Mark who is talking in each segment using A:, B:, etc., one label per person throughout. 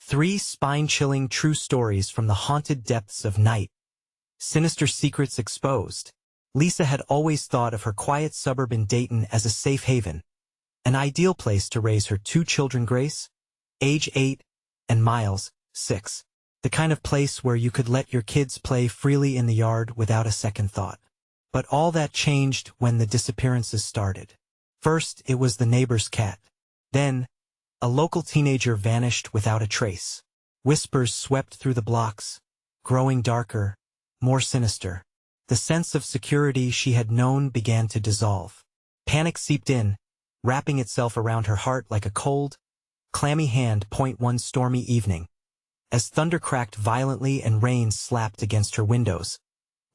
A: 3 spine-chilling true stories from the haunted depths of night. Sinister secrets exposed. Lisa had always thought of her quiet suburb in Dayton as a safe haven, an ideal place to raise her 2 children, Grace, age 8, and Miles, 6. The kind of place where you could let your kids play freely in the yard without a second thought. But all that changed when the disappearances started. First, it was the neighbor's cat. Then, a local teenager vanished without a trace. Whispers swept through the blocks, growing darker, more sinister. The sense of security she had known began to dissolve. Panic seeped in, wrapping itself around her heart like a cold, clammy hand. One stormy evening, as thunder cracked violently and rain slapped against her windows,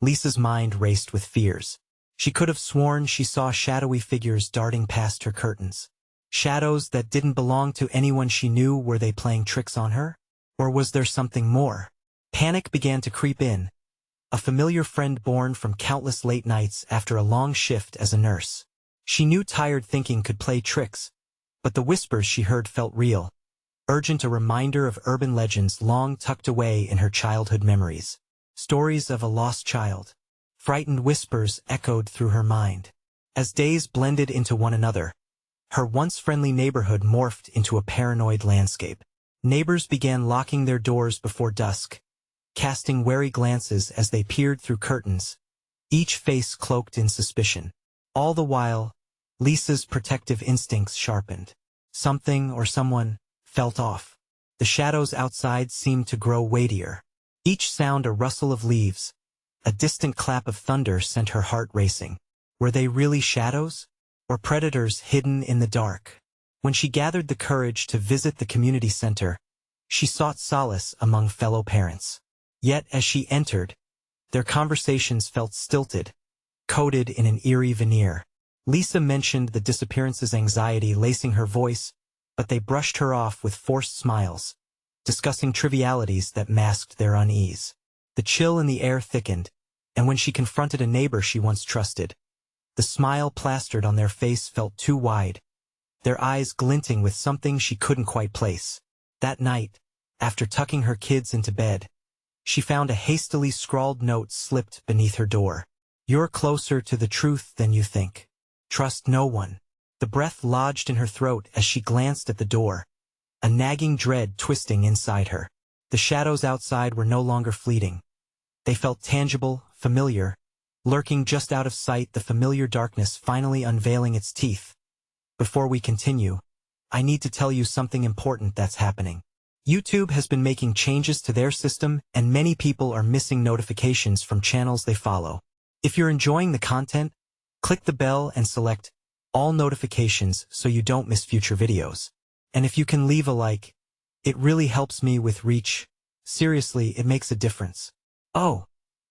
A: Lisa's mind raced with fears. She could have sworn she saw shadowy figures darting past her curtains. Shadows that didn't belong to anyone she knew. Were they playing tricks on her? Or was there something more? Panic began to creep in. A familiar friend born from countless late nights after a long shift as a nurse. She knew tired thinking could play tricks, but the whispers she heard felt real. Urgent, a reminder of urban legends long tucked away in her childhood memories. Stories of a lost child. Frightened whispers echoed through her mind. As days blended into one another, her once friendly neighborhood morphed into a paranoid landscape. Neighbors began locking their doors before dusk, casting wary glances as they peered through curtains, each face cloaked in suspicion. All the while, Lisa's protective instincts sharpened. Something or someone felt off. The shadows outside seemed to grow weightier. Each sound, a rustle of leaves, a distant clap of thunder, sent her heart racing. Were they really shadows? Or predators hidden in the dark? When she gathered the courage to visit the community center, she sought solace among fellow parents. Yet as she entered, their conversations felt stilted, coated in an eerie veneer. Lisa mentioned the disappearances, anxiety lacing her voice, but they brushed her off with forced smiles, discussing trivialities that masked their unease. The chill in the air thickened, and when she confronted a neighbor she once trusted, the smile plastered on their face felt too wide, their eyes glinting with something she couldn't quite place. That night, after tucking her kids into bed, she found a hastily scrawled note slipped beneath her door. "You're closer to the truth than you think. Trust no one." The breath lodged in her throat as she glanced at the door, a nagging dread twisting inside her. The shadows outside were no longer fleeting. They felt tangible, familiar, lurking just out of sight, the familiar darkness finally unveiling its teeth. Before we continue, I need to tell you something important that's happening. YouTube has been making changes to their system, and many people are missing notifications from channels they follow. If you're enjoying the content, click the bell and select all notifications so you don't miss future videos. And if you can leave a like, it really helps me with reach. Seriously, it makes a difference. Oh,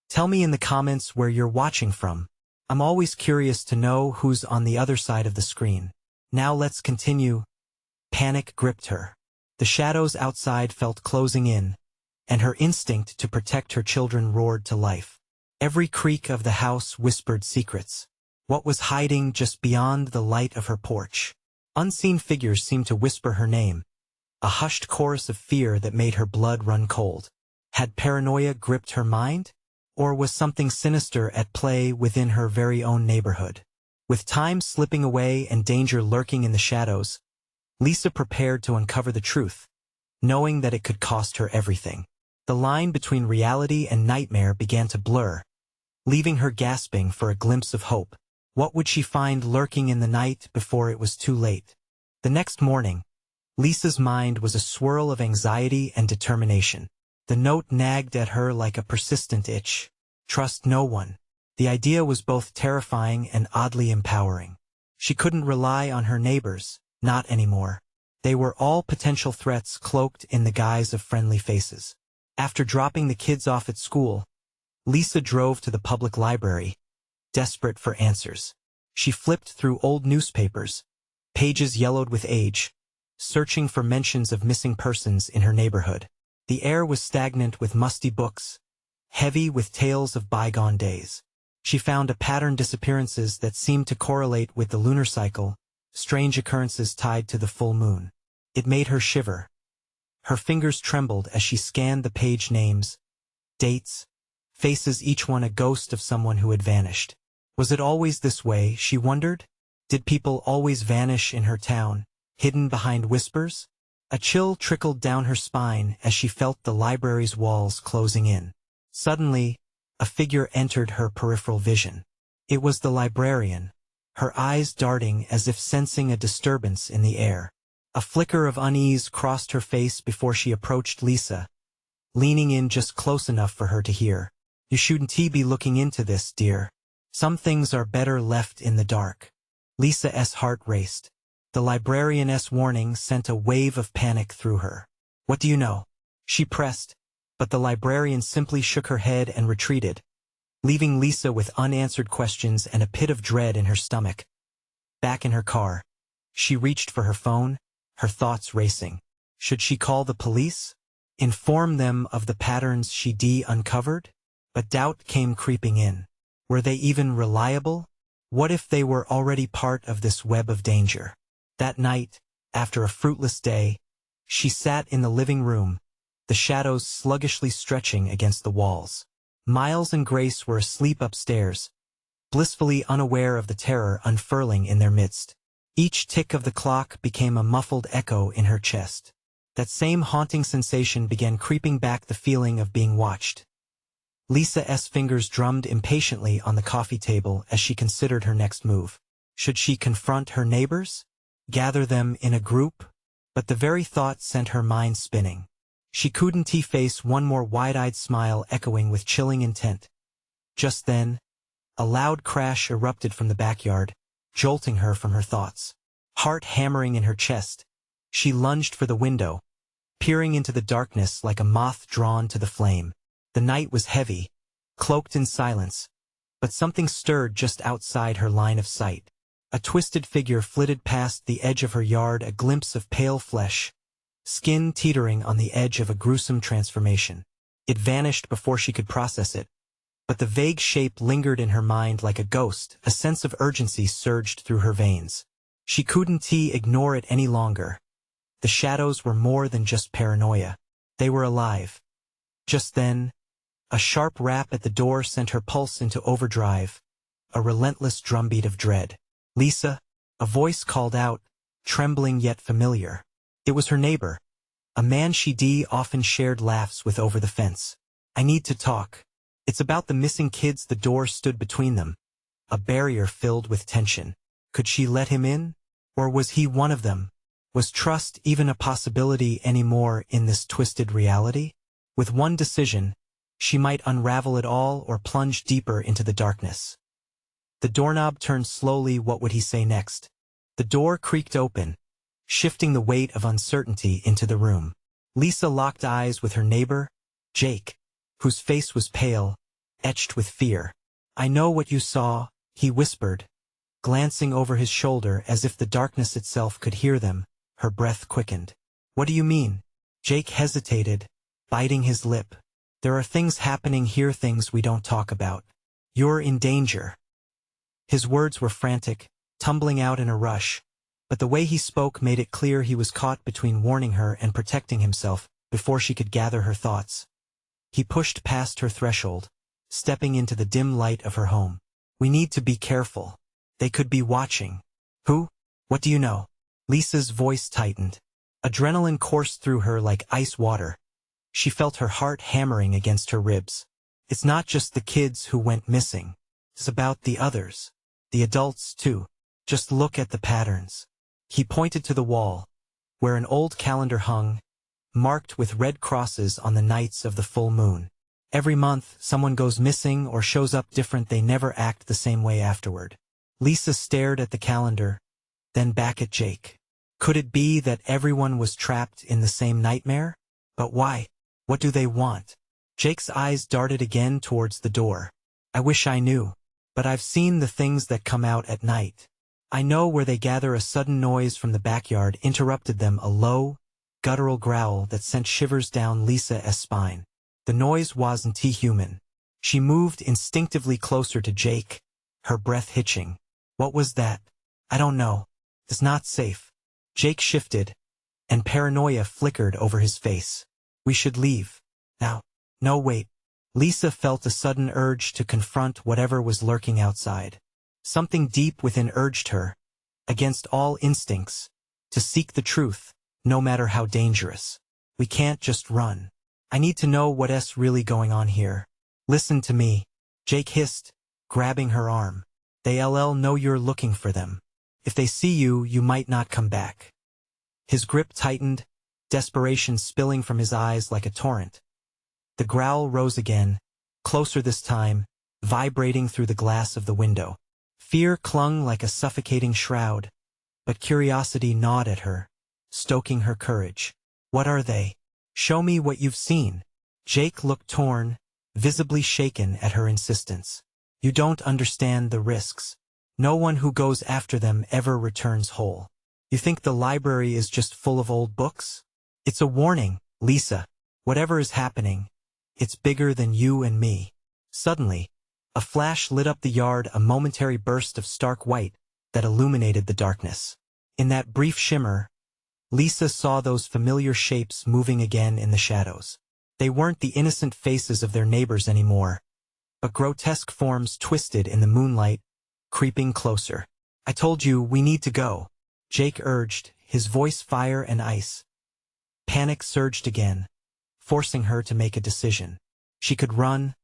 A: tell me in the comments where you're watching from. I'm always curious to know who's on the other side of the screen. Now let's continue. Panic gripped her. The shadows outside felt closing in, and her instinct to protect her children roared to life. Every creak of the house whispered secrets. What was hiding just beyond the light of her porch? Unseen figures seemed to whisper her name, a hushed chorus of fear that made her blood run cold. Had paranoia gripped her mind? Or was something sinister at play within her very own neighborhood? With time slipping away and danger lurking in the shadows, Lisa prepared to uncover the truth, knowing that it could cost her everything. The line between reality and nightmare began to blur, leaving her gasping for a glimpse of hope. What would she find lurking in the night before it was too late? The next morning, Lisa's mind was a swirl of anxiety and determination. The note nagged at her like a persistent itch. Trust no one. The idea was both terrifying and oddly empowering. She couldn't rely on her neighbors, not anymore. They were all potential threats cloaked in the guise of friendly faces. After dropping the kids off at school, Lisa drove to the public library, desperate for answers. She flipped through old newspapers, pages yellowed with age, searching for mentions of missing persons in her neighborhood. The air was stagnant with musty books, heavy with tales of bygone days. She found a pattern: disappearances that seemed to correlate with the lunar cycle, strange occurrences tied to the full moon. It made her shiver. Her fingers trembled as she scanned the page names, dates, faces, each one a ghost of someone who had vanished. Was it always this way, she wondered? Did people always vanish in her town, hidden behind whispers? A chill trickled down her spine as she felt the library's walls closing in. Suddenly, a figure entered her peripheral vision. It was the librarian, her eyes darting as if sensing a disturbance in the air. A flicker of unease crossed her face before she approached Lisa, leaning in just close enough for her to hear. "You shouldn't be looking into this, dear. Some things are better left in the dark." Lisa's heart raced. The librarian's warning sent a wave of panic through her. "What do you know?" she pressed, but the librarian simply shook her head and retreated, leaving Lisa with unanswered questions and a pit of dread in her stomach. Back in her car, she reached for her phone, her thoughts racing. Should she call the police? Inform them of the patterns she'd uncovered? But doubt came creeping in. Were they even reliable? What if they were already part of this web of danger? That night, after a fruitless day, she sat in the living room, the shadows sluggishly stretching against the walls. Miles and Grace were asleep upstairs, blissfully unaware of the terror unfurling in their midst. Each tick of the clock became a muffled echo in her chest. That same haunting sensation began creeping back, the feeling of being watched. Lisa's fingers drummed impatiently on the coffee table as she considered her next move. Should she confront her neighbors? Gather them in a group? But the very thought sent her mind spinning. She couldn't face one more wide-eyed smile echoing with chilling intent. Just then, a loud crash erupted from the backyard, jolting her from her thoughts. Heart hammering in her chest, she lunged for the window, peering into the darkness like a moth drawn to the flame. The night was heavy, cloaked in silence, but something stirred just outside her line of sight. A twisted figure flitted past the edge of her yard, a glimpse of pale flesh, skin teetering on the edge of a gruesome transformation. It vanished before she could process it, but the vague shape lingered in her mind like a ghost. A sense of urgency surged through her veins. She couldn't ignore it any longer. The shadows were more than just paranoia. They were alive. Just then, a sharp rap at the door sent her pulse into overdrive, a relentless drumbeat of dread. "Lisa," a voice called out, trembling yet familiar. It was her neighbor, a man she'd often shared laughs with over the fence. "I need to talk. It's about the missing kids." The door stood between them, a barrier filled with tension. Could she let him in? Or was he one of them? Was trust even a possibility anymore in this twisted reality? With one decision, she might unravel it all or plunge deeper into the darkness. The doorknob turned slowly. What would he say next? The door creaked open, shifting the weight of uncertainty into the room. Lisa locked eyes with her neighbor, Jake, whose face was pale, etched with fear. "I know what you saw," he whispered, glancing over his shoulder as if the darkness itself could hear them. Her breath quickened. "What do you mean?" Jake hesitated, biting his lip. "There are things happening here, things we don't talk about. You're in danger." His words were frantic, tumbling out in a rush, but the way he spoke made it clear he was caught between warning her and protecting himself. Before she could gather her thoughts, he pushed past her threshold, stepping into the dim light of her home. "We need to be careful. They could be watching." "Who? What do you know?" Lisa's voice tightened. Adrenaline coursed through her like ice water. She felt her heart hammering against her ribs. "It's not just the kids who went missing. It's about the others. The adults, too. Just look at the patterns." He pointed to the wall, where an old calendar hung, marked with red crosses on the nights of the full moon. "Every month, someone goes missing or shows up different. They never act the same way afterward." Lisa stared at the calendar, then back at Jake. Could it be that everyone was trapped in the same nightmare? But why? What do they want? Jake's eyes darted again towards the door. "I wish I knew. But I've seen the things that come out at night. I know where they gather." A sudden noise from the backyard interrupted them, a low, guttural growl that sent shivers down Lisa's spine. The noise wasn't human. She moved instinctively closer to Jake, her breath hitching. "What was that?" "I don't know. It's not safe." Jake shifted, and paranoia flickered over his face. We should leave. Now. No, wait. Lisa felt a sudden urge to confront whatever was lurking outside. Something deep within urged her, against all instincts, to seek the truth, no matter how dangerous. We can't just run. I need to know what's really going on here. Listen to me, Jake hissed, grabbing her arm. They'll know you're looking for them. If they see you, you might not come back. His grip tightened, desperation spilling from his eyes like a torrent. The growl rose again, closer this time, vibrating through the glass of the window. Fear clung like a suffocating shroud, but curiosity gnawed at her, stoking her courage. What are they? Show me what you've seen. Jake looked torn, visibly shaken at her insistence. You don't understand the risks. No one who goes after them ever returns whole. You think the library is just full of old books? It's a warning, Lisa. Whatever is happening, it's bigger than you and me. Suddenly, a flash lit up the yard, a momentary burst of stark white that illuminated the darkness. In that brief shimmer, Lisa saw those familiar shapes moving again in the shadows. They weren't the innocent faces of their neighbors anymore, but grotesque forms twisted in the moonlight, creeping closer. I told you we need to go, Jake urged, his voice fire and ice. Panic surged again, forcing her to make a decision. She could run,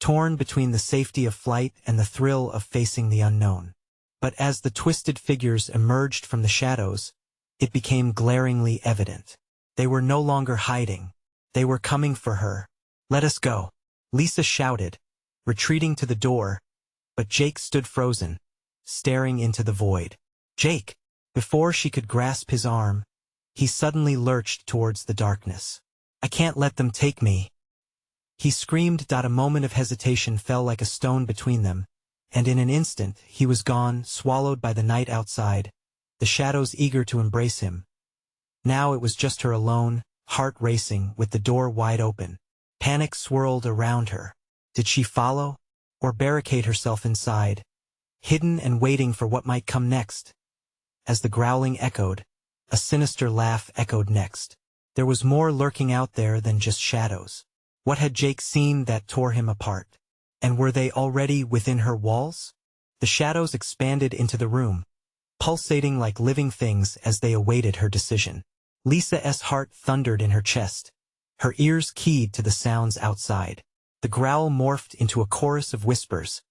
A: torn between the safety of flight and the thrill of facing the unknown. But as the twisted figures emerged from the shadows, it became glaringly evident. They were no longer hiding. They were coming for her. Let us go, Lisa shouted, retreating to the door, but Jake stood frozen, staring into the void. Jake! Before she could grasp his arm, he suddenly lurched towards the darkness. I can't let them take me. He screamed. A moment of hesitation fell like a stone between them, and in an instant he was gone, swallowed by the night outside, the shadows eager to embrace him. Now it was just her alone, heart racing, with the door wide open. Panic swirled around her. Did she follow, or barricade herself inside, hidden and waiting for what might come next? As the growling echoed, a sinister laugh echoed next. There was more lurking out there than just shadows. What had Jake seen that tore him apart? And were they already within her walls? The shadows expanded into the room, pulsating like living things as they awaited her decision. Lisa's heart thundered in her chest, her ears keyed to the sounds outside. The growl morphed into a chorus of whispers,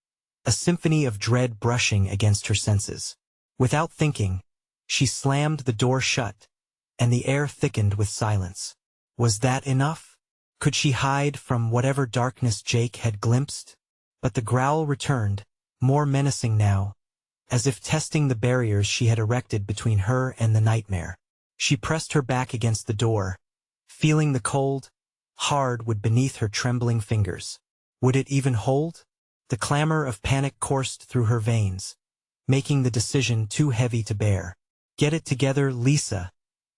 A: a symphony of dread brushing against her senses. Without thinking, she slammed the door shut, and the air thickened with silence. Was that enough? Could she hide from whatever darkness Jake had glimpsed? But the growl returned, more menacing now, as if testing the barriers she had erected between her and the nightmare. She pressed her back against the door, feeling the cold, hard wood beneath her trembling fingers. Would it even hold? The clamor of panic coursed through her veins, making the decision too heavy to bear. Get it together, Lisa,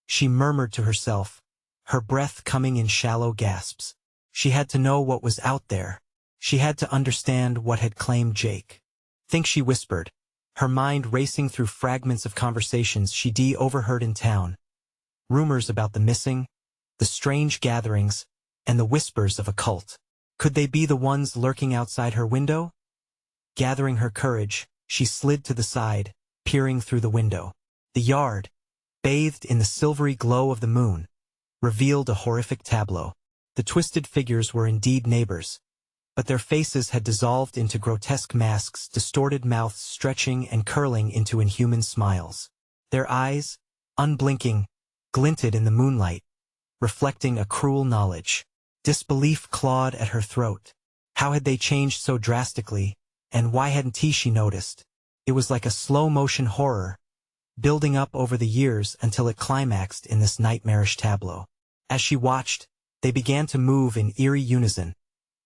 A: she murmured to herself, her breath coming in shallow gasps. She had to know what was out there. She had to understand what had claimed Jake. Think, she whispered, her mind racing through fragments of conversations she'd overheard in town. Rumors about the missing, the strange gatherings, and the whispers of a cult. Could they be the ones lurking outside her window? Gathering her courage, she slid to the side, peering through the window. The yard, bathed in the silvery glow of the moon, revealed a horrific tableau. The twisted figures were indeed neighbors, but their faces had dissolved into grotesque masks, distorted mouths stretching and curling into inhuman smiles. Their eyes, unblinking, glinted in the moonlight, reflecting a cruel knowledge. Disbelief clawed at her throat. How had they changed so drastically, and why hadn't she noticed? It was like a slow-motion horror, building up over the years until it climaxed in this nightmarish tableau. As she watched, they began to move in eerie unison,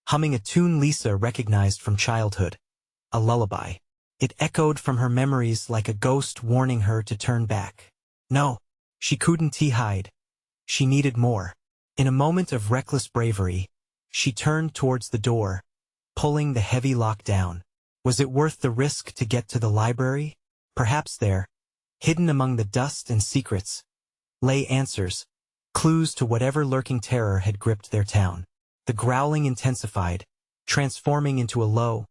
A: humming a tune Lisa recognized from childhood, a lullaby. It echoed from her memories like a ghost warning her to turn back. No, she couldn't hide. She needed more. In a moment of reckless bravery, she turned towards the door, pulling the heavy lock down. Was it worth the risk to get to the library? Perhaps there, hidden among the dust and secrets, lay answers, clues to whatever lurking terror had gripped their town. The growling intensified, transforming into a low,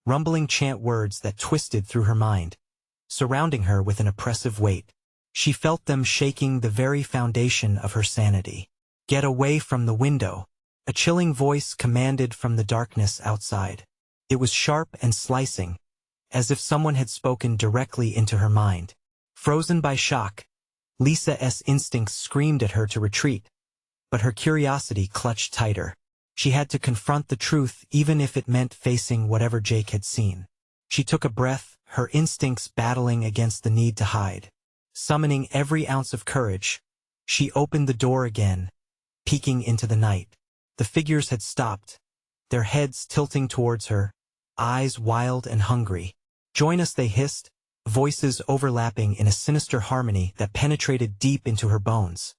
A: rumbling chant words that twisted through her mind, surrounding her with an oppressive weight. She felt them shaking the very foundation of her sanity. "Get away from the window," a chilling voice commanded from the darkness outside. It was sharp and slicing, as if someone had spoken directly into her mind. Frozen by shock, Lisa's instincts screamed at her to retreat, but her curiosity clutched tighter. She had to confront the truth even if it meant facing whatever Jake had seen. She took a breath, her instincts battling against the need to hide. Summoning every ounce of courage, she opened the door again, peeking into the night. The figures had stopped, their heads tilting towards her, eyes wild and hungry. "Join us," they hissed, voices overlapping in a sinister harmony that penetrated deep into her bones.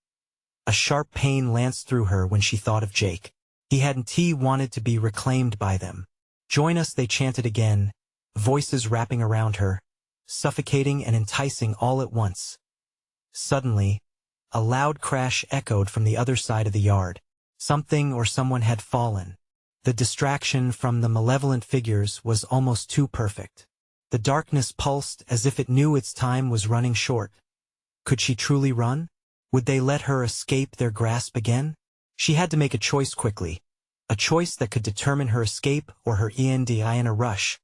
A: A sharp pain lanced through her when she thought of Jake. He hadn't wanted to be reclaimed by them. "Join us," they chanted again, voices wrapping around her, suffocating and enticing all at once. Suddenly, a loud crash echoed from the other side of the yard. Something or someone had fallen. The distraction from the malevolent figures was almost too perfect. The darkness pulsed as if it knew its time was running short. Could she truly run? Would they let her escape their grasp again? She had to make a choice quickly, a choice that could determine her escape or her end in a rush.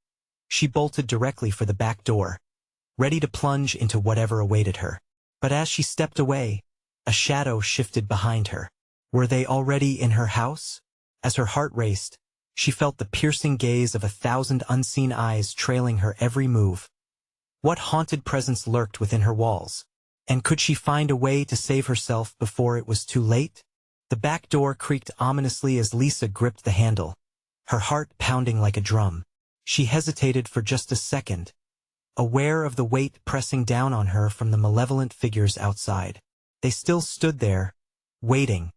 A: She bolted directly for the back door, ready to plunge into whatever awaited her. But as she stepped away, a shadow shifted behind her. Were they already in her house? As her heart raced, she felt the piercing gaze of 1,000 unseen eyes trailing her every move. What haunted presence lurked within her walls? And could she find a way to save herself before it was too late? The back door creaked ominously as Lisa gripped the handle, her heart pounding like a drum. She hesitated for just a second, aware of the weight pressing down on her from the malevolent figures outside. They still stood there, waiting,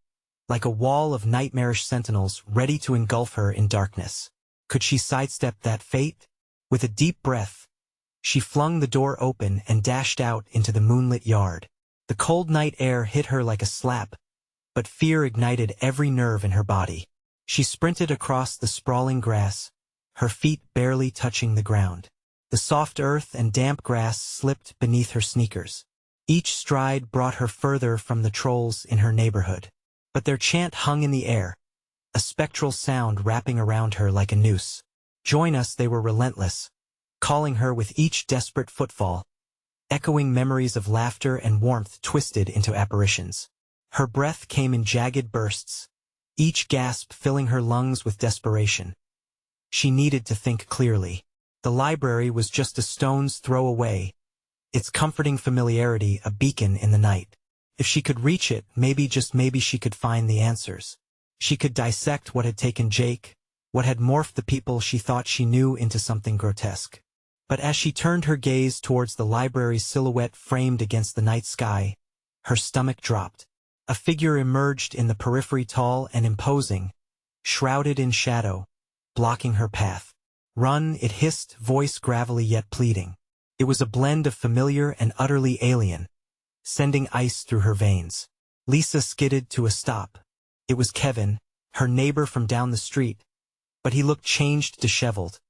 A: like a wall of nightmarish sentinels ready to engulf her in darkness. Could she sidestep that fate? With a deep breath, she flung the door open and dashed out into the moonlit yard. The cold night air hit her like a slap, but fear ignited every nerve in her body. She sprinted across the sprawling grass, her feet barely touching the ground. The soft earth and damp grass slipped beneath her sneakers. Each stride brought her further from the trolls in her neighborhood. But their chant hung in the air, a spectral sound wrapping around her like a noose. "Join us," they were relentless, calling her with each desperate footfall, echoing memories of laughter and warmth twisted into apparitions. Her breath came in jagged bursts, each gasp filling her lungs with desperation. She needed to think clearly. The library was just a stone's throw away, its comforting familiarity a beacon in the night. If she could reach it, maybe, just maybe, she could find the answers. She could dissect what had taken Jake, what had morphed the people she thought she knew into something grotesque. But as she turned her gaze towards the library's silhouette framed against the night sky, her stomach dropped. A figure emerged in the periphery, tall and imposing, shrouded in shadow, blocking her path. "Run," it hissed, voice gravelly yet pleading. It was a blend of familiar and utterly alien, sending ice through her veins. Lisa skidded to a stop. It was Kevin, her neighbor from down the street, but he looked changed, disheveled,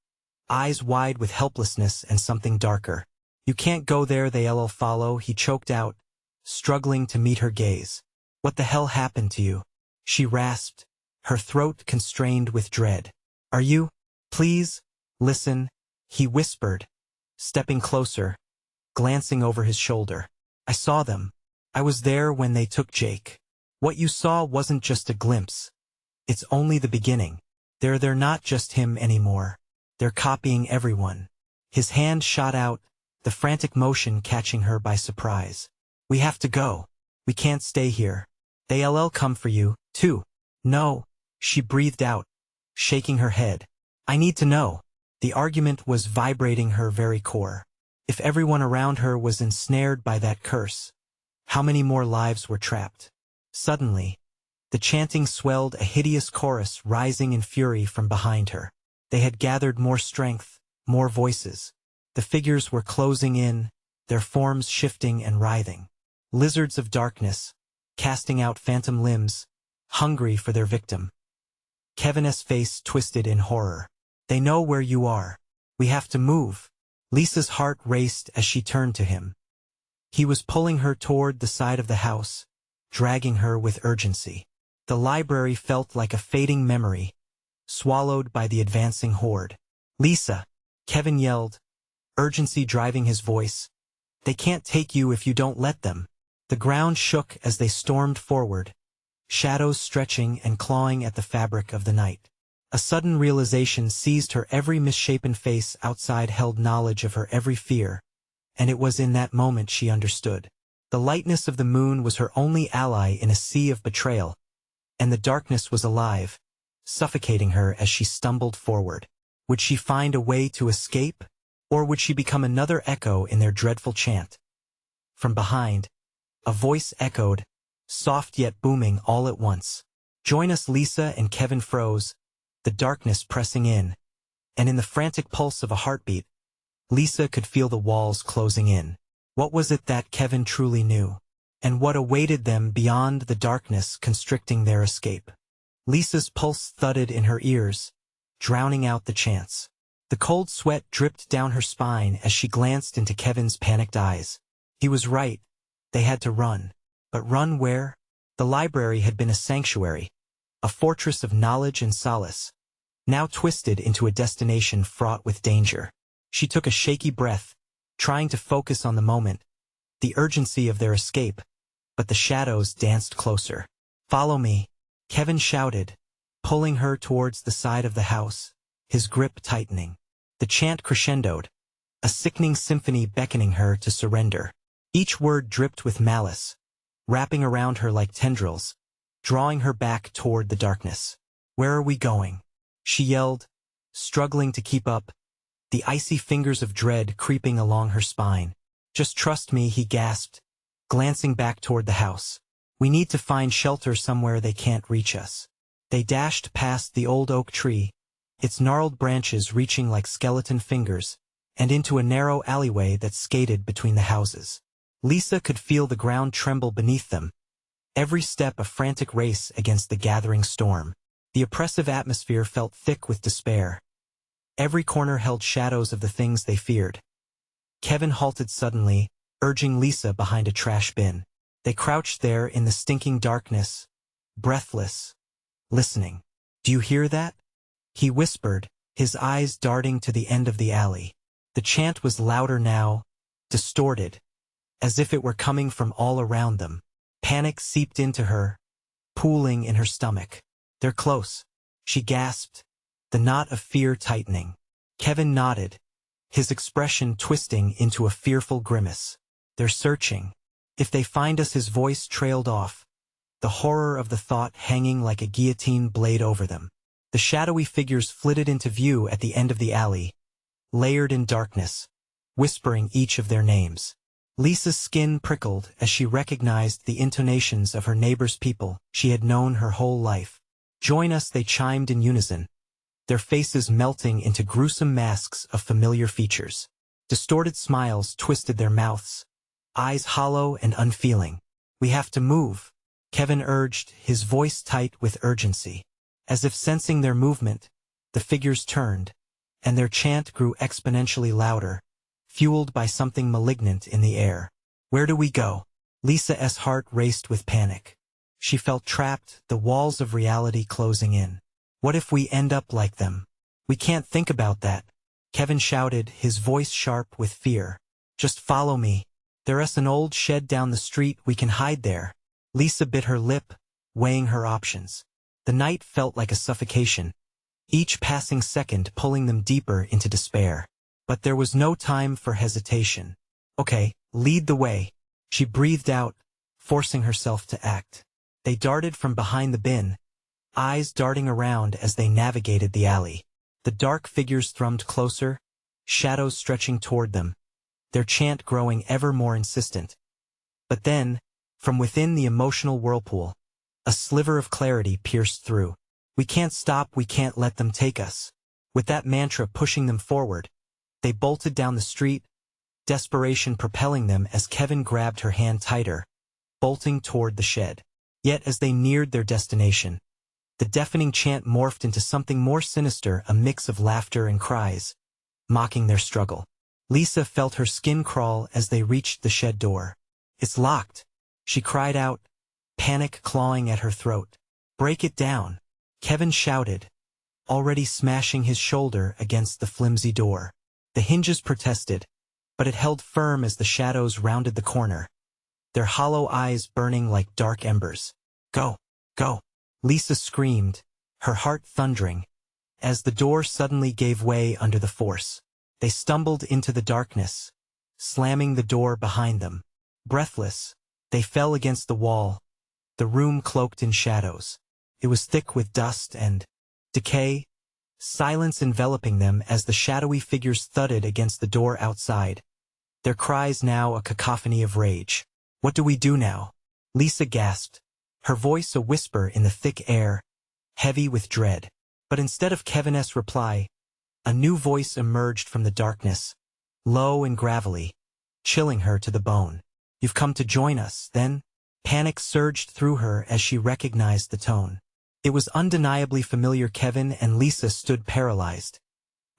A: eyes wide with helplessness and something darker. "You can't go there, they'll follow," he choked out, struggling to meet her gaze. "What the hell happened to you?" she rasped, her throat constrained with dread. "Are you? Please, listen," he whispered, stepping closer, glancing over his shoulder. "I saw them. I was there when they took Jake. What you saw wasn't just a glimpse. It's only the beginning. They're not just him anymore. They're copying everyone." His hand shot out, the frantic motion catching her by surprise. "We have to go. We can't stay here. They'll come for you, too." "No," she breathed out, shaking her head. "I need to know." The argument was vibrating her very core. If everyone around her was ensnared by that curse, how many more lives were trapped? Suddenly, the chanting swelled, a hideous chorus rising in fury from behind her. They had gathered more strength, more voices. The figures were closing in, their forms shifting and writhing. lizards of darkness, casting out phantom limbs, hungry for their victim. Kevin's face twisted in horror. They know where you are. We have to move. Lisa's heart raced as she turned to him. He was pulling her toward the side of the house, dragging her with urgency. The library felt like a fading memory, swallowed by the advancing horde. Lisa! Kevin yelled, urgency driving his voice. They can't take you if you don't let them. The ground shook as they stormed forward, shadows stretching and clawing at the fabric of the night. A sudden realization seized her. Every misshapen face outside held knowledge of her every fear, and it was in that moment she understood. The lightness of the moon was her only ally in a sea of betrayal, and the darkness was alive, suffocating her as she stumbled forward. Would she find a way to escape, or would she become another echo in their dreadful chant? From behind, a voice echoed, soft yet booming all at once. Join us. Lisa and Kevin froze, the darkness pressing in, and in the frantic pulse of a heartbeat, Lisa could feel the walls closing in. What was it that Kevin truly knew? And what awaited them beyond the darkness constricting their escape? Lisa's pulse thudded in her ears, drowning out the chants. The cold sweat dripped down her spine as she glanced into Kevin's panicked eyes. He was right. They had to run. But run where? The library had been a sanctuary, a fortress of knowledge and solace, now twisted into a destination fraught with danger. She took a shaky breath, trying to focus on the moment, the urgency of their escape, but the shadows danced closer. Follow me, Kevin shouted, pulling her towards the side of the house, his grip tightening. The chant crescendoed, a sickening symphony beckoning her to surrender. Each word dripped with malice, wrapping around her like tendrils, drawing her back toward the darkness. Where are we going? She yelled, struggling to keep up, the icy fingers of dread creeping along her spine. Just trust me, he gasped, glancing back toward the house. We need to find shelter somewhere they can't reach us. They dashed past the old oak tree, its gnarled branches reaching like skeleton fingers, and into a narrow alleyway that skated between the houses. Lisa could feel the ground tremble beneath them, every step a frantic race against the gathering storm. The oppressive atmosphere felt thick with despair. Every corner held shadows of the things they feared. Kevin halted suddenly, urging Lisa behind a trash bin. They crouched there in the stinking darkness, breathless, listening. Do you hear that? He whispered, his eyes darting to the end of the alley. The chant was louder now, distorted, as if it were coming from all around them. Panic seeped into her, pooling in her stomach. They're close, she gasped, the knot of fear tightening. Kevin nodded, his expression twisting into a fearful grimace. They're searching. If they find us, his voice trailed off, the horror of the thought hanging like a guillotine blade over them. The shadowy figures flitted into view at the end of the alley, layered in darkness, whispering each of their names. Lisa's skin prickled as she recognized the intonations of her neighbor's people she had known her whole life. Join us, they chimed in unison, their faces melting into gruesome masks of familiar features. Distorted smiles twisted their mouths, eyes hollow and unfeeling. We have to move, Kevin urged, his voice tight with urgency. As if sensing their movement, the figures turned, and their chant grew exponentially louder, fueled by something malignant in the air. Where do we go? Lisa's heart raced with panic. She felt trapped, the walls of reality closing in. What if we end up like them? We can't think about that, Kevin shouted, his voice sharp with fear. Just follow me. There's an old shed down the street, we can hide there. Lisa bit her lip, weighing her options. The night felt like a suffocation, each passing second pulling them deeper into despair. But there was no time for hesitation. Okay, lead the way, she breathed out, forcing herself to act. They darted from behind the bin, eyes darting around as they navigated the alley. The dark figures thrummed closer, shadows stretching toward them, their chant growing ever more insistent. But then, from within the emotional whirlpool, a sliver of clarity pierced through. We can't stop, we can't let them take us. With that mantra pushing them forward, they bolted down the street, desperation propelling them as Kevin grabbed her hand tighter, bolting toward the shed. Yet as they neared their destination, the deafening chant morphed into something more sinister, a mix of laughter and cries, mocking their struggle. Lisa felt her skin crawl as they reached the shed door. "It's locked," she cried out, panic clawing at her throat. "Break it down," Kevin shouted, already smashing his shoulder against the flimsy door. The hinges protested, but it held firm as the shadows rounded the corner, their hollow eyes burning like dark embers. "Go, go," Lisa screamed, her heart thundering, as the door suddenly gave way under the force. They stumbled into the darkness, slamming the door behind them. Breathless, they fell against the wall, the room cloaked in shadows. It was thick with dust and decay, silence enveloping them as the shadowy figures thudded against the door outside, their cries now a cacophony of rage. "What do we do now?" Lisa gasped, her voice a whisper in the thick air, heavy with dread. But instead of Kevin's reply, a new voice emerged from the darkness, low and gravelly, chilling her to the bone. "You've come to join us, then?" Panic surged through her as she recognized the tone. It was undeniably familiar. Kevin and Lisa stood paralyzed,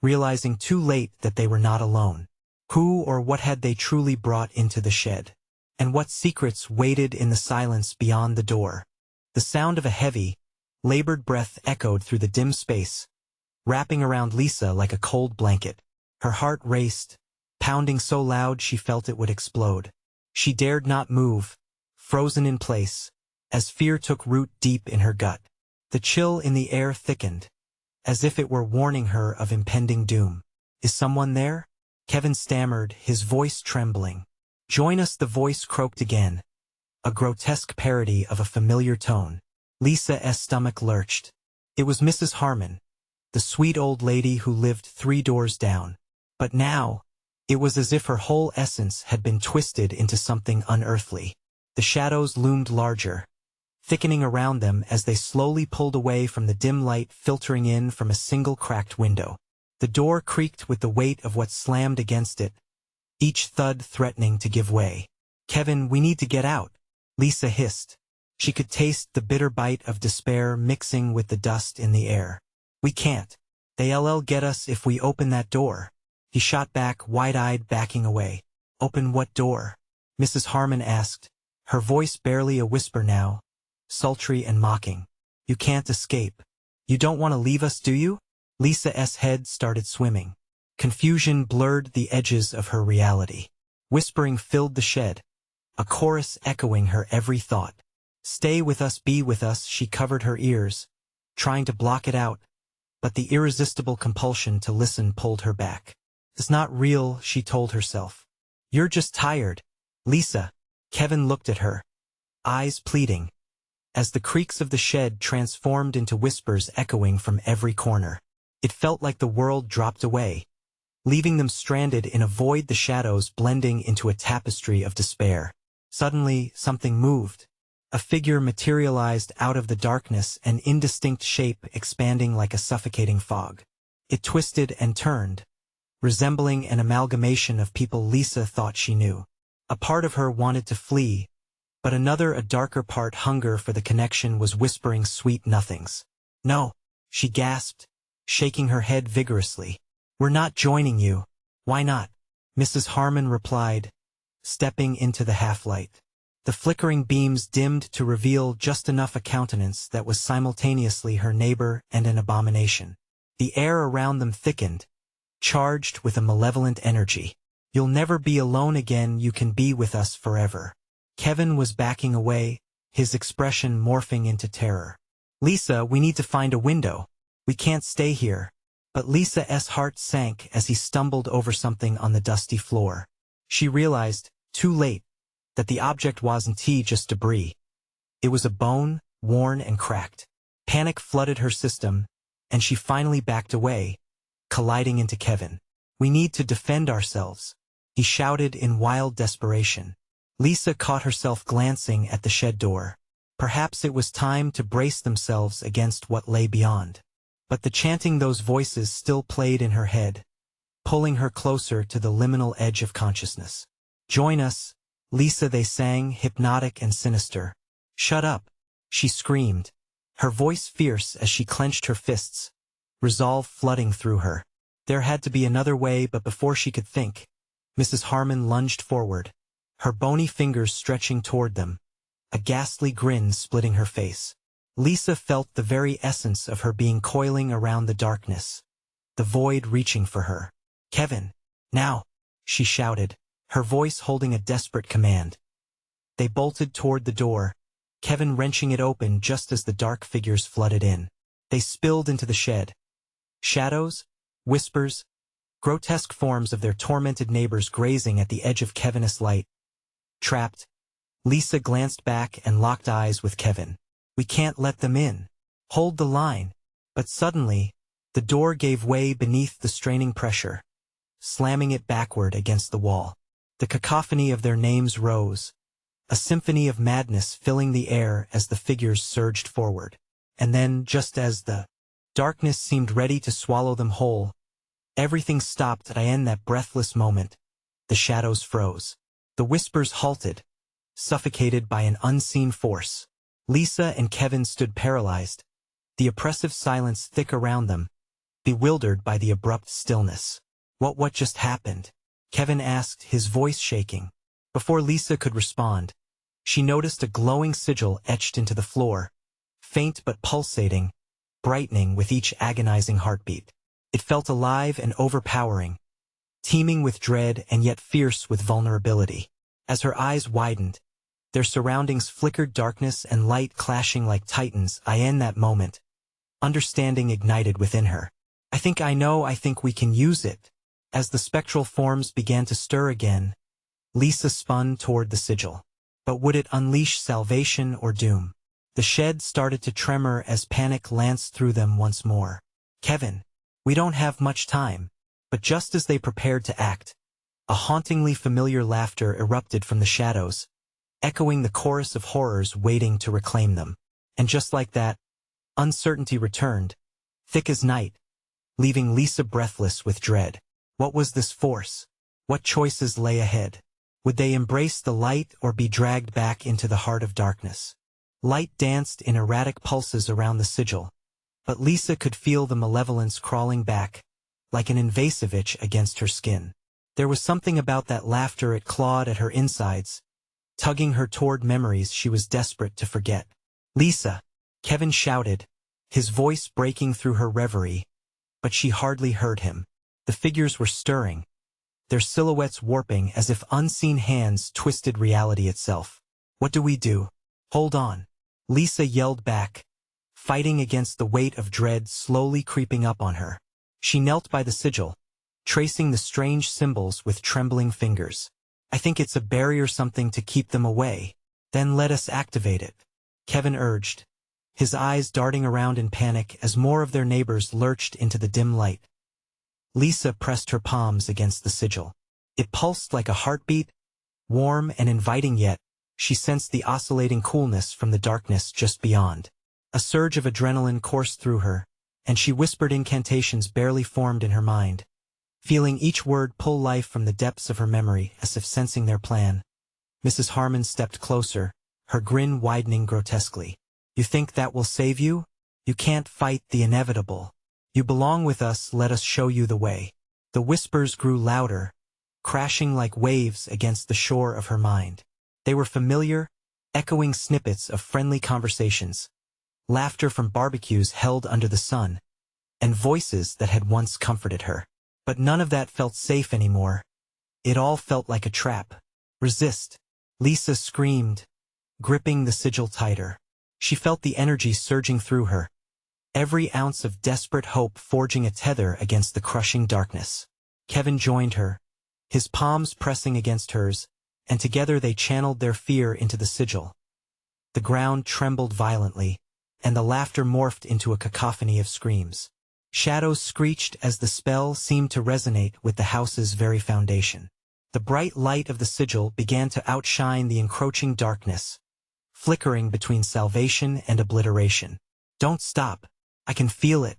A: realizing too late that they were not alone. Who or what had they truly brought into the shed? And what secrets waited in the silence beyond the door? The sound of a heavy, labored breath echoed through the dim space, wrapping around Lisa like a cold blanket. Her heart raced, pounding so loud she felt it would explode. She dared not move, frozen in place, as fear took root deep in her gut. The chill in the air thickened, as if it were warning her of impending doom. "Is someone there?" Kevin stammered, his voice trembling. "Join us," the voice croaked again, a grotesque parody of a familiar tone. Lisa's stomach lurched. It was Mrs. Harmon, the sweet old lady who lived 3 doors down. But now, it was as if her whole essence had been twisted into something unearthly. The shadows loomed larger, thickening around them as they slowly pulled away from the dim light filtering in from a single cracked window. The door creaked with the weight of what slammed against it, each thud threatening to give way. "Kevin, we need to get out," Lisa hissed. She could taste the bitter bite of despair mixing with the dust in the air. "We can't. They'll get us if we open that door." He shot back, wide-eyed, backing away. "Open what door?" Mrs. Harmon asked, her voice barely a whisper now, sultry and mocking. "You can't escape. You don't want to leave us, do you?" Lisa's head started swimming. Confusion blurred the edges of her reality. Whispering filled the shed, a chorus echoing her every thought. "Stay with us, be with us." She covered her ears, trying to block it out, but the irresistible compulsion to listen pulled her back. "It's not real," she told herself. "You're just tired." "Lisa." Kevin looked at her, eyes pleading, as the creaks of the shed transformed into whispers echoing from every corner. It felt like the world dropped away, leaving them stranded in a void, the shadows blending into a tapestry of despair. Suddenly, something moved. A figure materialized out of the darkness, an indistinct shape expanding like a suffocating fog. It twisted and turned, resembling an amalgamation of people Lisa thought she knew. A part of her wanted to flee, but another, a darker part, hunger for the connection, was whispering sweet nothings. "No," she gasped, shaking her head vigorously. "We're not joining you." "Why not?" Mrs. Harmon replied, stepping into the half-light. The flickering beams dimmed to reveal just enough a countenance that was simultaneously her neighbor and an abomination. The air around them thickened, charged with a malevolent energy. "You'll never be alone again. You can be with us forever." Kevin was backing away, his expression morphing into terror. "Lisa, we need to find a window. We can't stay here." But Lisa's heart sank as he stumbled over something on the dusty floor. She realized, too late, that the object wasn't just debris. It was a bone, worn and cracked. Panic flooded her system, and she finally backed away, colliding into Kevin. "We need to defend ourselves," he shouted in wild desperation. Lisa caught herself glancing at the shed door. Perhaps it was time to brace themselves against what lay beyond. But the chanting, those voices still played in her head, pulling her closer to the liminal edge of consciousness. "Join us," Lisa, they sang, hypnotic and sinister. Shut up, she screamed, her voice fierce as she clenched her fists, resolve flooding through her. There had to be another way, but before she could think, Mrs. Harmon lunged forward, her bony fingers stretching toward them, a ghastly grin splitting her face. Lisa felt the very essence of her being coiling around the darkness, the void reaching for her. Kevin, now, she shouted, her voice holding a desperate command. They bolted toward the door, Kevin wrenching it open just as the dark figures flooded in. They spilled into the shed. Shadows, whispers, grotesque forms of their tormented neighbors grazing at the edge of Kevin's light. Trapped, Lisa glanced back and locked eyes with Kevin. We can't let them in. Hold the line. But suddenly, the door gave way beneath the straining pressure, slamming it backward against the wall. The cacophony of their names rose, a symphony of madness filling the air as the figures surged forward. And then, just as the darkness seemed ready to swallow them whole, everything stopped in that breathless moment. The shadows froze. The whispers halted, suffocated by an unseen force. Lisa and Kevin stood paralyzed, the oppressive silence thick around them, bewildered by the abrupt stillness. What just happened? Kevin asked, his voice shaking. Before Lisa could respond, she noticed a glowing sigil etched into the floor, faint but pulsating, brightening with each agonizing heartbeat. It felt alive and overpowering, teeming with dread and yet fierce with vulnerability. As her eyes widened, their surroundings flickered, darkness and light clashing like titans. In that moment, understanding ignited within her. I think I know, I think we can use it. As the spectral forms began to stir again, Lisa spun toward the sigil. But would it unleash salvation or doom? The shed started to tremor as panic lanced through them once more. Kevin, we don't have much time. But just as they prepared to act, a hauntingly familiar laughter erupted from the shadows, echoing the chorus of horrors waiting to reclaim them. And just like that, uncertainty returned, thick as night, leaving Lisa breathless with dread. What was this force? What choices lay ahead? Would they embrace the light or be dragged back into the heart of darkness? Light danced in erratic pulses around the sigil, but Lisa could feel the malevolence crawling back, like an invasive itch against her skin. There was something about that laughter, it clawed at her insides, tugging her toward memories she was desperate to forget. Lisa! Kevin shouted, his voice breaking through her reverie, but she hardly heard him. The figures were stirring, their silhouettes warping as if unseen hands twisted reality itself. What do we do? Hold on. Lisa yelled back, fighting against the weight of dread slowly creeping up on her. She knelt by the sigil, tracing the strange symbols with trembling fingers. I think it's a barrier, something to keep them away. Then let us activate it, Kevin urged, his eyes darting around in panic as more of their neighbors lurched into the dim light. Lisa pressed her palms against the sigil. It pulsed like a heartbeat, warm and inviting, yet she sensed the oscillating coolness from the darkness just beyond. A surge of adrenaline coursed through her, and she whispered incantations barely formed in her mind, feeling each word pull life from the depths of her memory as if sensing their plan. Mrs. Harmon stepped closer, her grin widening grotesquely. You think that will save you? You can't fight the inevitable. You belong with us, let us show you the way. The whispers grew louder, crashing like waves against the shore of her mind. They were familiar, echoing snippets of friendly conversations, laughter from barbecues held under the sun, and voices that had once comforted her. But none of that felt safe anymore. It all felt like a trap. Resist! Lisa screamed, gripping the sigil tighter. She felt the energy surging through her, every ounce of desperate hope forging a tether against the crushing darkness. Kevin joined her, his palms pressing against hers, and together they channeled their fear into the sigil. The ground trembled violently, and the laughter morphed into a cacophony of screams. Shadows screeched as the spell seemed to resonate with the house's very foundation. The bright light of the sigil began to outshine the encroaching darkness, flickering between salvation and obliteration. Don't stop. I can feel it,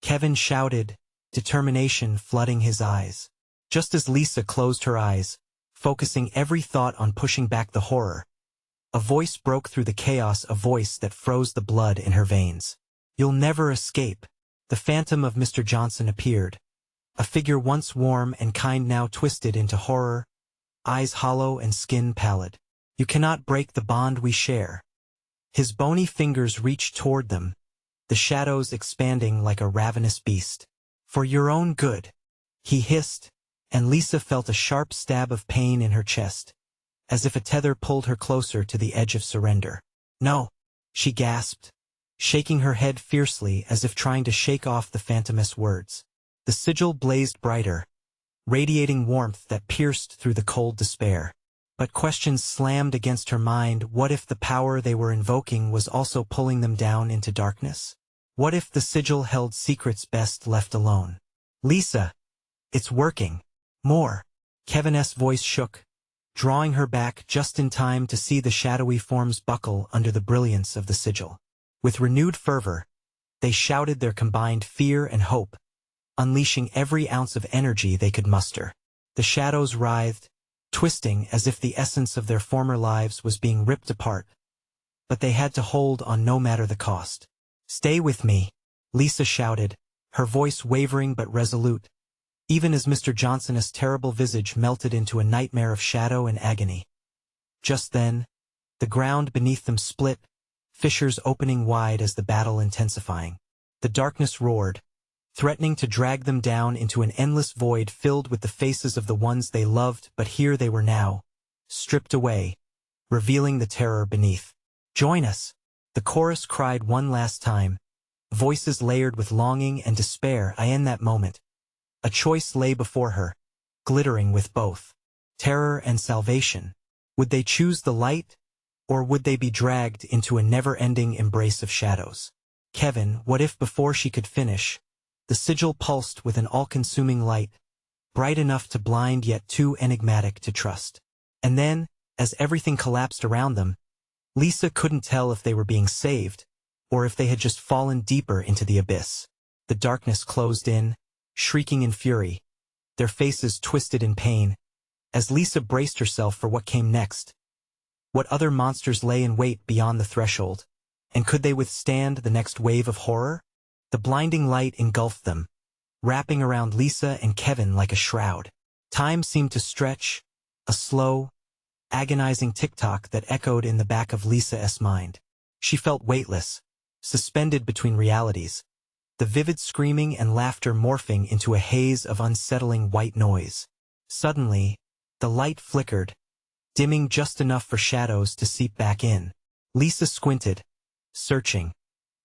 A: Kevin shouted, determination flooding his eyes. Just as Lisa closed her eyes, focusing every thought on pushing back the horror. A voice broke through the chaos, a voice that froze the blood in her veins. "You'll never escape." The phantom of Mr. Johnson appeared. A figure once warm and kind, now twisted into horror, eyes hollow and skin pallid. "You cannot break the bond we share." His bony fingers reached toward them, the shadows expanding like a ravenous beast. "For your own good," he hissed, and Lisa felt a sharp stab of pain in her chest, as if a tether pulled her closer to the edge of surrender. "No," she gasped, shaking her head fiercely as if trying to shake off the phantomous words. The sigil blazed brighter, radiating warmth that pierced through the cold despair. But questions slammed against her mind. What if the power they were invoking was also pulling them down into darkness? What if the sigil held secrets best left alone? "Lisa, it's working." "More." Kevin's voice shook, drawing her back just in time to see the shadowy forms buckle under the brilliance of the sigil. With renewed fervor, they shouted their combined fear and hope, unleashing every ounce of energy they could muster. The shadows writhed, twisting as if the essence of their former lives was being ripped apart. But they had to hold on no matter the cost. "Stay with me," Lisa shouted, her voice wavering but resolute, even as Mr. Johnson's terrible visage melted into a nightmare of shadow and agony. Just then, the ground beneath them split, fissures opening wide as the battle intensifying. The darkness roared, threatening to drag them down into an endless void filled with the faces of the ones they loved, but here they were now, stripped away, revealing the terror beneath. "Join us," the chorus cried one last time, voices layered with longing and despair. In that moment, a choice lay before her, glittering with both terror and salvation. Would they choose the light, or would they be dragged into a never-ending embrace of shadows? Kevin, what if before she could finish, the sigil pulsed with an all-consuming light, bright enough to blind yet too enigmatic to trust? And then, as everything collapsed around them, Lisa couldn't tell if they were being saved, or if they had just fallen deeper into the abyss. The darkness closed in, shrieking in fury, their faces twisted in pain, as Lisa braced herself for what came next. What other monsters lay in wait beyond the threshold, and could they withstand the next wave of horror? The blinding light engulfed them, wrapping around Lisa and Kevin like a shroud. Time seemed to stretch, a slow, agonizing tick-tock that echoed in the back of Lisa's mind. She felt weightless, suspended between realities, the vivid screaming and laughter morphing into a haze of unsettling white noise. Suddenly, the light flickered, dimming just enough for shadows to seep back in. Lisa squinted, searching,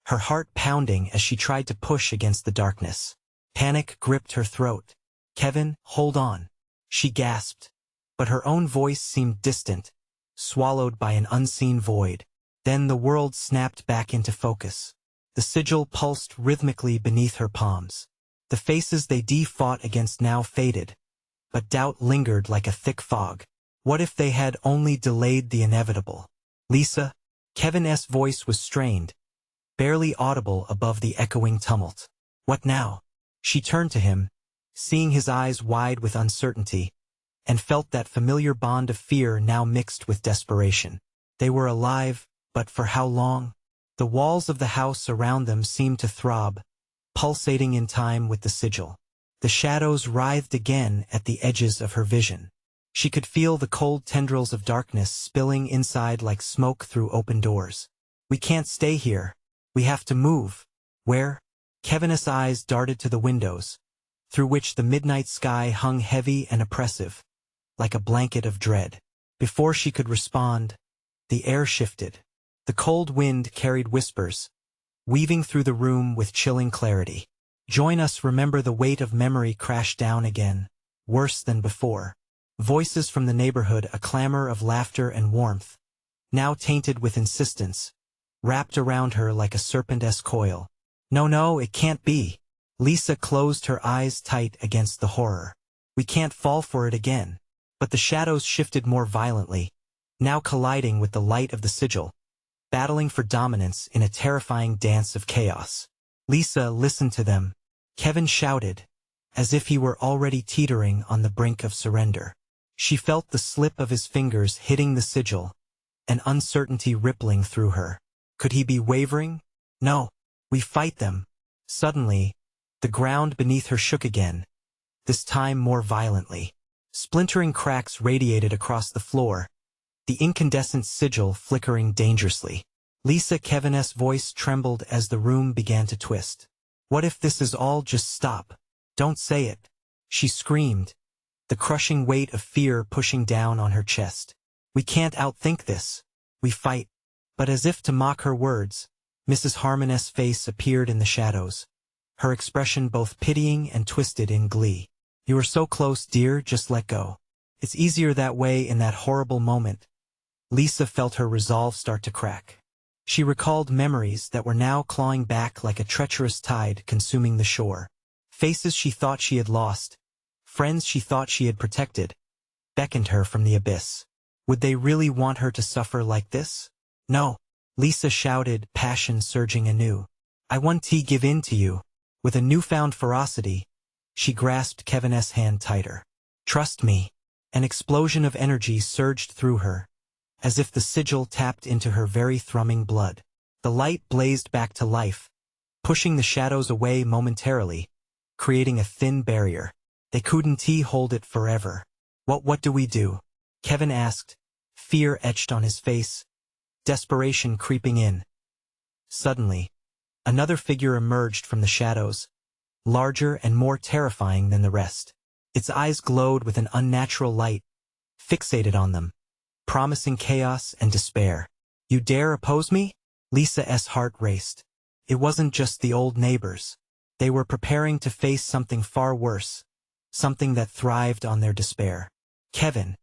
A: her heart pounding as she tried to push against the darkness. Panic gripped her throat. "Kevin, hold on," she gasped, but her own voice seemed distant, swallowed by an unseen void. Then the world snapped back into focus. The sigil pulsed rhythmically beneath her palms. The faces they fought against now faded, but doubt lingered like a thick fog. What if they had only delayed the inevitable? "Lisa," Kevin's voice was strained, barely audible above the echoing tumult. "What now?" She turned to him, seeing his eyes wide with uncertainty, and felt that familiar bond of fear now mixed with desperation. They were alive, but for how long? The walls of the house around them seemed to throb, pulsating in time with the sigil. The shadows writhed again at the edges of her vision. She could feel the cold tendrils of darkness spilling inside like smoke through open doors. "We can't stay here. We have to move." "Where?" Kevin's eyes darted to the windows, through which the midnight sky hung heavy and oppressive, like a blanket of dread. Before she could respond, the air shifted. The cold wind carried whispers, weaving through the room with chilling clarity. "Join us." Remember, the weight of memory crashed down again, worse than before. Voices from the neighborhood, a clamor of laughter and warmth, now tainted with insistence, wrapped around her like a serpent's coil. No, it can't be." Lisa closed her eyes tight against the horror. "We can't fall for it again." But the shadows shifted more violently, now colliding with the light of the sigil, battling for dominance in a terrifying dance of chaos. "Lisa, listen to them," Kevin shouted, as if he were already teetering on the brink of surrender. She felt the slip of his fingers hitting the sigil, an uncertainty rippling through her. Could he be wavering? No. We fight them. Suddenly, the ground beneath her shook again, this time more violently. Splintering cracks radiated across the floor, the incandescent sigil flickering dangerously. Lisa Kevin's voice trembled as the room began to twist. What if this is all just stop? Don't say it. She screamed, the crushing weight of fear pushing down on her chest. We can't outthink this. We fight. But as if to mock her words, Mrs. Harmon's face appeared in the shadows, her expression both pitying and twisted in glee. You are so close, dear, just let go. It's easier that way in that horrible moment. Lisa felt her resolve start to crack. She recalled memories that were now clawing back like a treacherous tide consuming the shore. Faces she thought she had lost, friends she thought she had protected, beckoned her from the abyss. Would they really want her to suffer like this? No. Lisa shouted, passion surging anew. I won't give in to you. With a newfound ferocity, she grasped Kevin's hand tighter. Trust me. An explosion of energy surged through her, as if the sigil tapped into her very thrumming blood. The light blazed back to life, pushing the shadows away momentarily, creating a thin barrier. They couldn't hold it forever. What do we do? Kevin asked, fear etched on his face, desperation creeping in. Suddenly, another figure emerged from the shadows, larger and more terrifying than the rest. Its eyes glowed with an unnatural light, fixated on them, promising chaos and despair. You dare oppose me? Lisa's heart raced. It wasn't just the old neighbors. They were preparing to face something far worse, something that thrived on their despair. Kevin,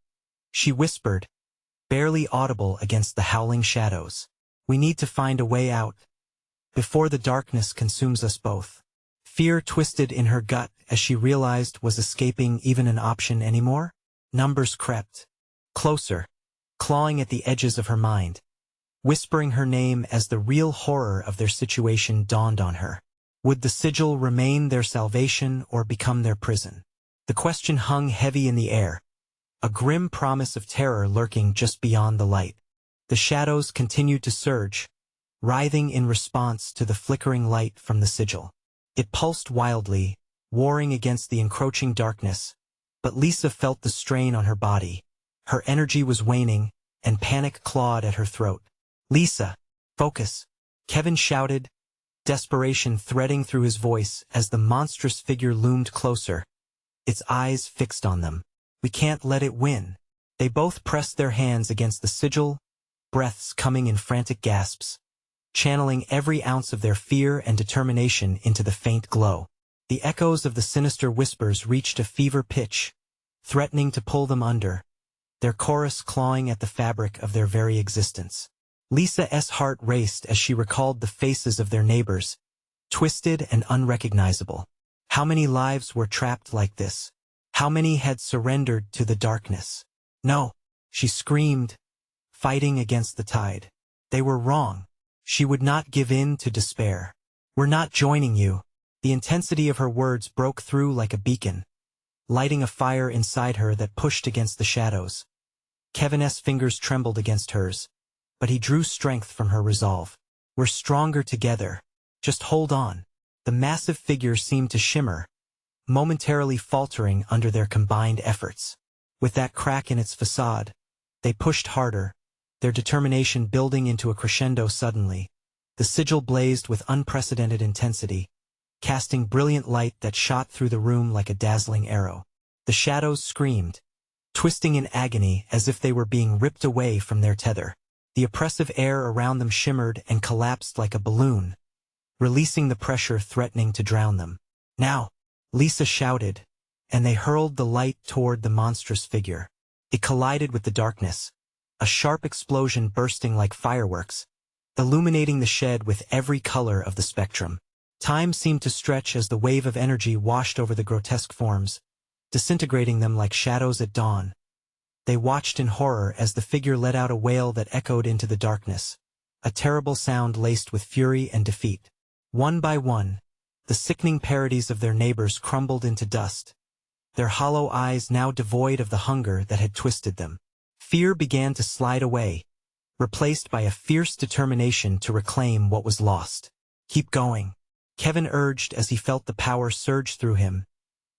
A: she whispered, barely audible against the howling shadows. We need to find a way out, before the darkness consumes us both. Fear twisted in her gut as she realized was escaping even an option anymore. Numbers crept closer, clawing at the edges of her mind, whispering her name as the real horror of their situation dawned on her. Would the sigil remain their salvation or become their prison? The question hung heavy in the air, a grim promise of terror lurking just beyond the light. The shadows continued to surge, writhing in response to the flickering light from the sigil. It pulsed wildly, warring against the encroaching darkness, but Lisa felt the strain on her body. Her energy was waning, and panic clawed at her throat. Lisa, focus! Kevin shouted, desperation threading through his voice as the monstrous figure loomed closer, its eyes fixed on them. We can't let it win. They both pressed their hands against the sigil, breaths coming in frantic gasps, channeling every ounce of their fear and determination into the faint glow. The echoes of the sinister whispers reached a fever pitch, threatening to pull them under, their chorus clawing at the fabric of their very existence. Lisa's heart raced as she recalled the faces of their neighbors, twisted and unrecognizable. How many lives were trapped like this? How many had surrendered to the darkness? No, she screamed, fighting against the tide. They were wrong. She would not give in to despair. We're not joining you. The intensity of her words broke through like a beacon, lighting a fire inside her that pushed against the shadows. Kevin's fingers trembled against hers, but he drew strength from her resolve. We're stronger together. Just hold on. The massive figure seemed to shimmer, momentarily faltering under their combined efforts. With that crack in its facade, they pushed harder, their determination building into a crescendo suddenly. The sigil blazed with unprecedented intensity, casting brilliant light that shot through the room like a dazzling arrow. The shadows screamed, twisting in agony as if they were being ripped away from their tether. The oppressive air around them shimmered and collapsed like a balloon, releasing the pressure threatening to drown them. Now! Lisa shouted, and they hurled the light toward the monstrous figure. It collided with the darkness, a sharp explosion bursting like fireworks, illuminating the shed with every color of the spectrum. Time seemed to stretch as the wave of energy washed over the grotesque forms, disintegrating them like shadows at dawn. They watched in horror as the figure let out a wail that echoed into the darkness, a terrible sound laced with fury and defeat. One by one, the sickening parodies of their neighbors crumbled into dust, their hollow eyes now devoid of the hunger that had twisted them. Fear began to slide away, replaced by a fierce determination to reclaim what was lost. "Keep going," Kevin urged as he felt the power surge through him,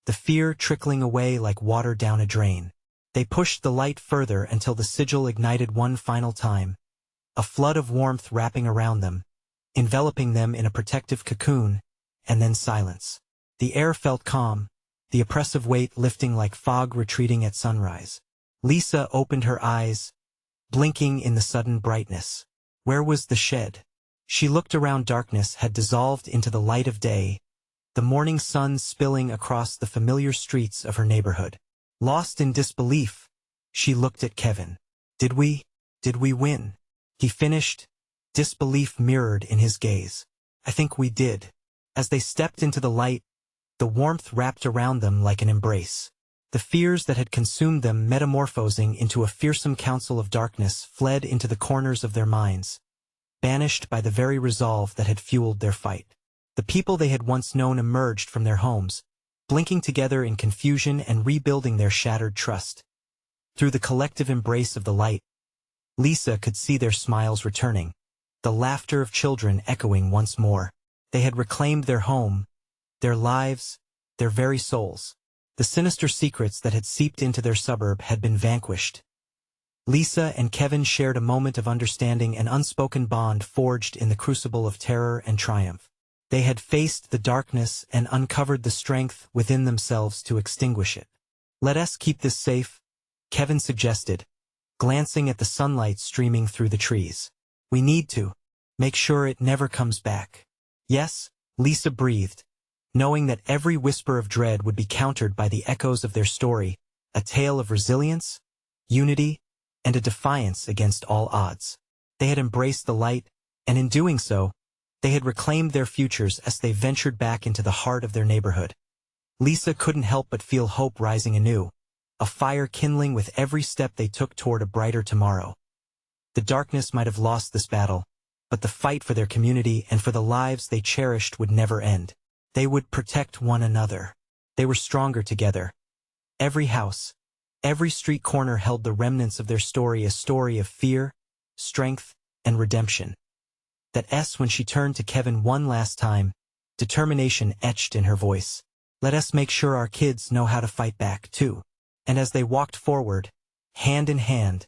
A: the fear trickling away like water down a drain. They pushed the light further until the sigil ignited one final time, a flood of warmth wrapping around them, enveloping them in a protective cocoon, and then silence. The air felt calm, the oppressive weight lifting like fog retreating at sunrise. Lisa opened her eyes, blinking in the sudden brightness. Where was the shed? She looked around. Darkness had dissolved into the light of day, the morning sun spilling across the familiar streets of her neighborhood. Lost in disbelief, she looked at Kevin. Did we win?" He finished, disbelief mirrored in his gaze. "I think we did." As they stepped into the light, the warmth wrapped around them like an embrace. The fears that had consumed them, metamorphosing into a fearsome council of darkness, fled into the corners of their minds, banished by the very resolve that had fueled their fight. The people they had once known emerged from their homes, blinking together in confusion and rebuilding their shattered trust. Through the collective embrace of the light, Lisa could see their smiles returning, the laughter of children echoing once more. They had reclaimed their home, their lives, their very souls. The sinister secrets that had seeped into their suburb had been vanquished. Lisa and Kevin shared a moment of understanding, an unspoken bond forged in the crucible of terror and triumph. They had faced the darkness and uncovered the strength within themselves to extinguish it. "Let us keep this safe," Kevin suggested, glancing at the sunlight streaming through the trees. "We need to make sure it never comes back." "Yes," Lisa breathed, knowing that every whisper of dread would be countered by the echoes of their story, a tale of resilience, unity, and a defiance against all odds. They had embraced the light, and in doing so, they had reclaimed their futures as they ventured back into the heart of their neighborhood. Lisa couldn't help but feel hope rising anew, a fire kindling with every step they took toward a brighter tomorrow. The darkness might have lost this battle, but the fight for their community and for the lives they cherished would never end. They would protect one another. They were stronger together. Every house, every street corner held the remnants of their story, a story of fear, strength, and redemption. When she turned to Kevin one last time, determination etched in her voice. "Let us make sure our kids know how to fight back, too." And as they walked forward, hand in hand,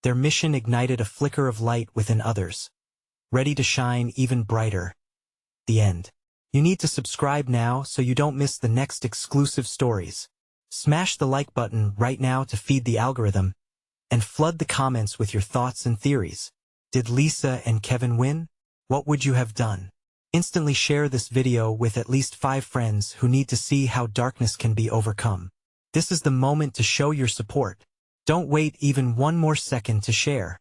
A: their mission ignited a flicker of light within others, ready to shine even brighter. The end. You need to subscribe now so you don't miss the next exclusive stories. Smash the like button right now to feed the algorithm, and flood the comments with your thoughts and theories. Did Lisa and Kevin win? What would you have done? Instantly share this video with at least 5 friends who need to see how darkness can be overcome. This is the moment to show your support. Don't wait even one more second to share.